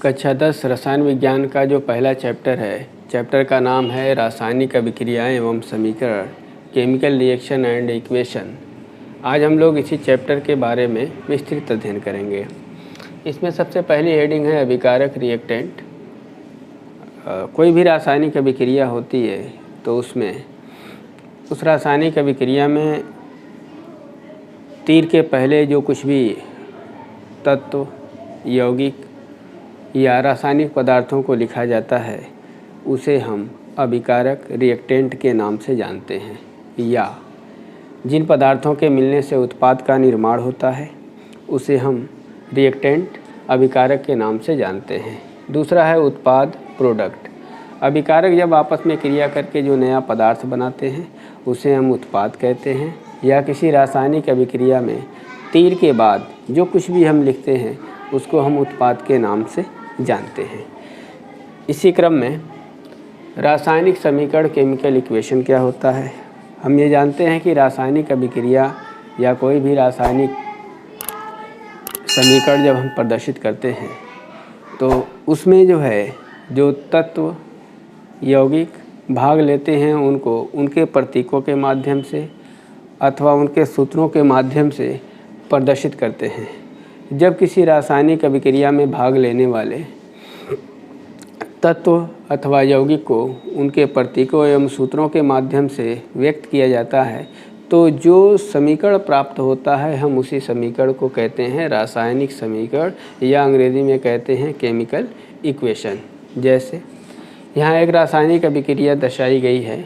कक्षा 10 रसायन विज्ञान का जो पहला चैप्टर है, चैप्टर का नाम है रासायनिक अभिक्रियाएं एवं समीकरण, केमिकल रिएक्शन एंड इक्वेशन। आज हम लोग इसी चैप्टर के बारे में विस्तृत अध्ययन करेंगे। इसमें सबसे पहली हेडिंग है अभिकारक रिएक्टेंट। कोई भी रासायनिक अभिक्रिया होती है तो उसमें उस रासायनिक अभिक्रिया में तीर के पहले जो कुछ भी तत्व, यौगिक या रासायनिक पदार्थों को लिखा जाता है उसे हम अभिकारक रिएक्टेंट के नाम से जानते हैं, या जिन पदार्थों के मिलने से उत्पाद का निर्माण होता है उसे हम रिएक्टेंट अभिकारक के नाम से जानते हैं। दूसरा है उत्पाद, प्रोडक्ट। अभिकारक जब आपस में क्रिया करके जो नया पदार्थ बनाते हैं उसे हम उत्पाद कहते हैं, या किसी रासायनिक अभिक्रिया में तीर के बाद जो कुछ भी हम लिखते हैं उसको हम उत्पाद के नाम से जानते हैं। इसी क्रम में रासायनिक समीकरण, केमिकल इक्वेशन क्या होता है। हम ये जानते हैं कि रासायनिक अभिक्रिया या कोई भी रासायनिक समीकरण जब हम प्रदर्शित करते हैं तो उसमें जो है जो तत्व, यौगिक भाग लेते हैं उनको उनके प्रतीकों के माध्यम से अथवा उनके सूत्रों के माध्यम से प्रदर्शित करते हैं। जब किसी रासायनिक अभिक्रिया में भाग लेने वाले तत्व अथवा यौगिक को उनके प्रतीकों एवं सूत्रों के माध्यम से व्यक्त किया जाता है तो जो समीकरण प्राप्त होता है हम उसी समीकरण को कहते हैं रासायनिक समीकरण, या अंग्रेजी में कहते हैं केमिकल इक्वेशन। जैसे यहाँ एक रासायनिक अभिक्रिया दर्शाई गई है।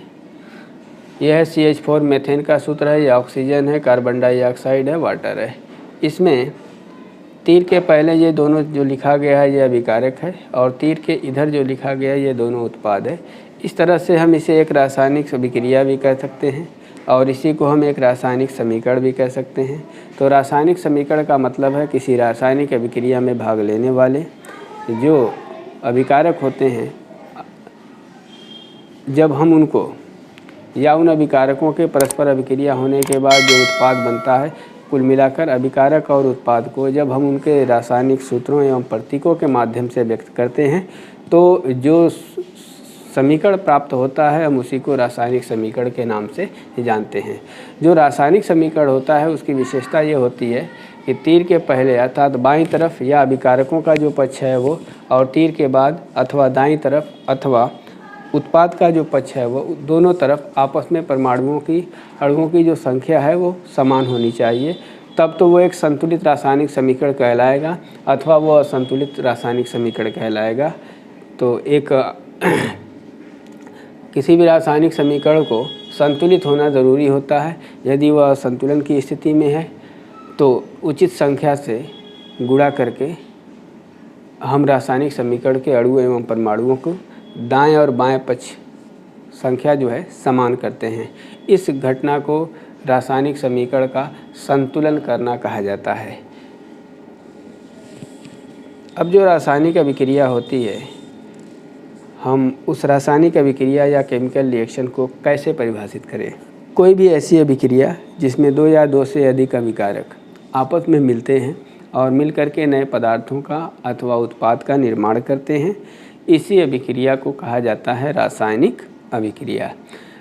यह CH4 मीथेन का सूत्र है, यह ऑक्सीजन है, कार्बन डाइऑक्साइड है, वाटर है। इसमें तीर के पहले ये दोनों जो लिखा गया है ये अभिकारक है और तीर के इधर जो लिखा गया है ये दोनों उत्पाद है। इस तरह से हम इसे एक रासायनिक अभिक्रिया भी कह सकते हैं और इसी को हम एक रासायनिक समीकरण भी कह सकते हैं। तो रासायनिक समीकरण का मतलब है किसी रासायनिक अभिक्रिया में भाग लेने वाले जो अभिकारक होते हैं, जब हम उनको या उन अभिकारकों के परस्पर अभिक्रिया होने के बाद जो उत्पाद बनता है, कुल मिलाकर अभिकारक और उत्पाद को जब हम उनके रासायनिक सूत्रों एवं प्रतीकों के माध्यम से व्यक्त करते हैं तो जो समीकरण प्राप्त होता है हम उसी को रासायनिक समीकरण के नाम से जानते हैं। जो रासायनिक समीकरण होता है उसकी विशेषता ये होती है कि तीर के पहले अर्थात बाईं तरफ या अभिकारकों का जो पक्ष है वो, और तीर के बाद अथवा दाईं तरफ अथवा उत्पाद का जो पक्ष है वो, दोनों तरफ आपस में परमाणुओं की, अणुओं की जो संख्या है वो समान होनी चाहिए। तब तो वो एक संतुलित रासायनिक समीकरण कहलाएगा अथवा वो असंतुलित रासायनिक समीकरण कहलाएगा। तो एक किसी भी रासायनिक समीकरण को संतुलित होना ज़रूरी होता है। यदि वह असंतुलन की स्थिति में है तो उचित संख्या से गुणा करके हम रासायनिक समीकरण के अणु एवं परमाणुओं को दाएं और बाएं पक्ष संख्या जो है समान करते हैं। इस घटना को रासायनिक समीकरण का संतुलन करना कहा जाता है। अब जो रासायनिक अभिक्रिया होती है, हम उस रासायनिक अभिक्रिया या केमिकल रिएक्शन को कैसे परिभाषित करें। कोई भी ऐसी अभिक्रिया जिसमें दो या दो से अधिक अभिकारक आपस में मिलते हैं और मिलकर के नए पदार्थों का अथवा उत्पाद का निर्माण करते हैं, इसी अभिक्रिया को कहा जाता है रासायनिक अभिक्रिया।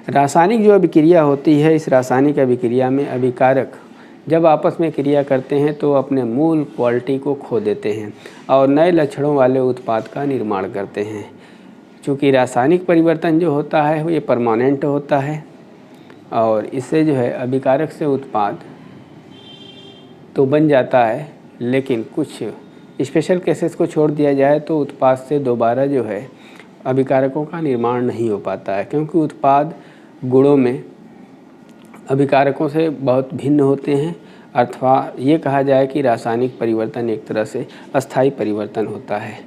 रासायनिक जो अभिक्रिया होती है, इस रासायनिक अभिक्रिया में अभिकारक जब आपस में क्रिया करते हैं तो अपने मूल क्वालिटी को खो देते हैं और नए लक्षणों वाले उत्पाद का निर्माण करते हैं। चूँकि रासायनिक परिवर्तन जो होता है वो ये परमानेंट होता है और इससे जो है अभिकारक से उत्पाद तो बन जाता है, लेकिन कुछ स्पेशल केसेस को छोड़ दिया जाए तो उत्पाद से दोबारा जो है अभिकारकों का निर्माण नहीं हो पाता है, क्योंकि उत्पाद गुणों में अभिकारकों से बहुत भिन्न होते हैं। अथवा ये कहा जाए कि रासायनिक परिवर्तन एक तरह से अस्थायी परिवर्तन होता है।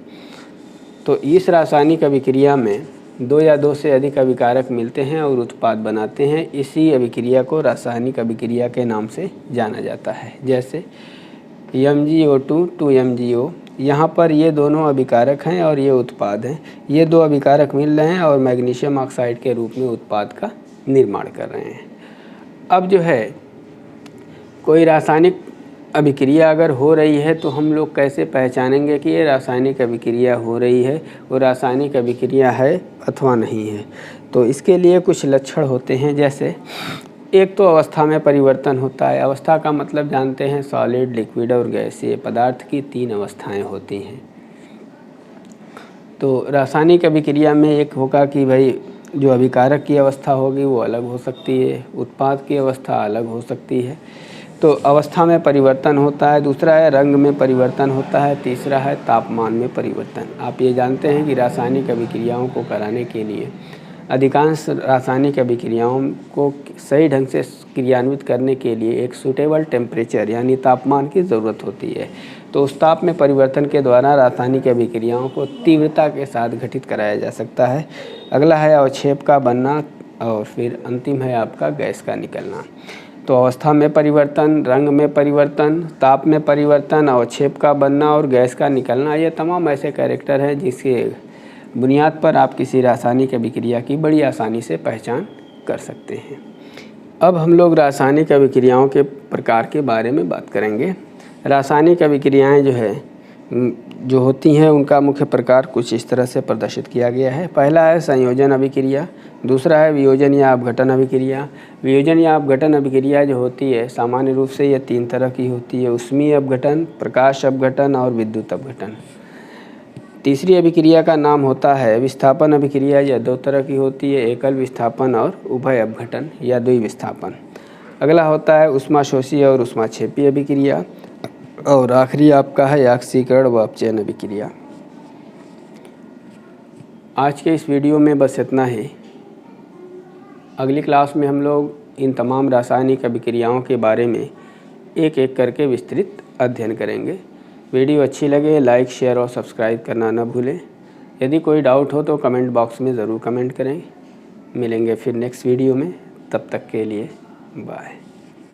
तो इस रासायनिक अभिक्रिया में दो या दो से अधिक अभिकारक मिलते हैं और उत्पाद बनाते हैं। इसी अभिक्रिया को रासायनिक अभिक्रिया के नाम से जाना जाता है। जैसे MgO2 to MgO, यहाँ पर ये दोनों अभिकारक हैं और ये उत्पाद हैं। ये दो अभिकारक मिल रहे हैं और मैग्नीशियम ऑक्साइड के रूप में उत्पाद का निर्माण कर रहे हैं। अब जो है कोई रासायनिक अभिक्रिया अगर हो रही है तो हम लोग कैसे पहचानेंगे कि ये रासायनिक अभिक्रिया हो रही है और रासायनिक अभिक्रिया है अथवा नहीं है। तो इसके लिए कुछ लक्षण होते हैं, जैसे एक तो अवस्था में परिवर्तन होता है। अवस्था का मतलब जानते हैं, सॉलिड, लिक्विड और गैसीय पदार्थ की 3 अवस्थाएं होती हैं। तो रासायनिक अभिक्रिया में एक होगा कि भाई जो अभिकारक की अवस्था होगी वो अलग हो सकती है, उत्पाद की अवस्था अलग हो सकती है। तो अवस्था में परिवर्तन होता है। दूसरा है रंग में परिवर्तन होता है। तीसरा है तापमान में परिवर्तन। आप ये जानते हैं कि रासायनिक अभिक्रियाओं को कराने के लिए अधिकांश रासायनिक अभिक्रियाओं को सही ढंग से क्रियान्वित करने के लिए एक सूटेबल टेम्परेचर यानी तापमान की ज़रूरत होती है। तो उस ताप में परिवर्तन के द्वारा रासायनिक अभिक्रियाओं को तीव्रता के साथ घटित कराया जा सकता है। अगला है अवक्षेप का बनना और फिर अंतिम है आपका गैस का निकलना। तो अवस्था में परिवर्तन, रंग में परिवर्तन, ताप में परिवर्तन, अवक्षेप का बनना और गैस का निकलना, ये तमाम ऐसे कैरेक्टर हैं जिसके बुनियाद पर आप किसी रासायनिक अभिक्रिया की बड़ी आसानी से पहचान कर सकते हैं। अब हम लोग रासायनिक अभिक्रियाओं के प्रकार के बारे में बात करेंगे। रासायनिक अभिक्रियाएं जो होती हैं उनका मुख्य प्रकार कुछ इस तरह से प्रदर्शित किया गया है। पहला है संयोजन अभिक्रिया, दूसरा है वियोजन या अपघटन अभिक्रिया। वियोजन या अपघटन अभिक्रिया जो होती है सामान्य रूप से ये 3 तरह की होती है, ऊष्मीय अपघटन, प्रकाश अपघटन और विद्युत अपघटन। तीसरी अभिक्रिया का नाम होता है विस्थापन अभिक्रिया। यह 2 तरह की होती है, एकल विस्थापन और उभय अपघटन या द्विविस्थापन। अगला होता है ऊष्माशोषी और ऊष्माक्षेपी अभिक्रिया और आखिरी आपका है ऑक्सीकरण व अपचयन अभिक्रिया। आज के इस वीडियो में बस इतना ही। अगली क्लास में हम लोग इन तमाम रासायनिक अभिक्रियाओं के बारे में एक एक करके विस्तृत अध्ययन करेंगे। वीडियो अच्छी लगे लाइक, शेयर और सब्सक्राइब करना न भूलें। यदि कोई डाउट हो तो कमेंट बॉक्स में ज़रूर कमेंट करें। मिलेंगे फिर नेक्स्ट वीडियो में, तब तक के लिए बाय।